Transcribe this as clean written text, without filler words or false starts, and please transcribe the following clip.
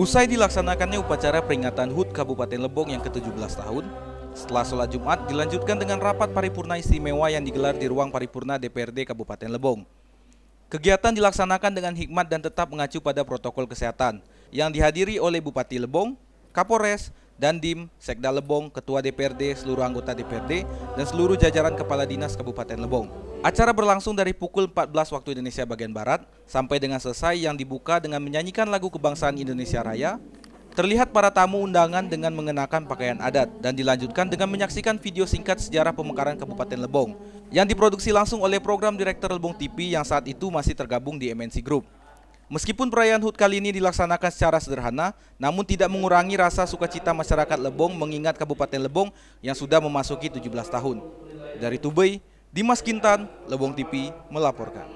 Usai dilaksanakannya upacara peringatan HUT Kabupaten Lebong yang ke-17 tahun, setelah sholat Jumat dilanjutkan dengan rapat paripurna istimewa yang digelar di ruang paripurna DPRD Kabupaten Lebong. Kegiatan dilaksanakan dengan hikmat dan tetap mengacu pada protokol kesehatan yang dihadiri oleh Bupati Lebong, Kapolres, Dandim, Sekda Lebong, Ketua DPRD, seluruh anggota DPRD, dan seluruh jajaran Kepala Dinas Kabupaten Lebong. Acara berlangsung dari pukul 14 waktu Indonesia bagian Barat sampai dengan selesai yang dibuka dengan menyanyikan lagu kebangsaan Indonesia Raya. Terlihat para tamu undangan dengan mengenakan pakaian adat dan dilanjutkan dengan menyaksikan video singkat sejarah pemekaran Kabupaten Lebong yang diproduksi langsung oleh program Direktur Lebong TV yang saat itu masih tergabung di MNC Group. Meskipun perayaan HUT kali ini dilaksanakan secara sederhana, namun tidak mengurangi rasa sukacita masyarakat Lebong mengingat Kabupaten Lebong yang sudah memasuki 17 tahun. Dari Tubei, Dimas Kintan, Lebong TV melaporkan.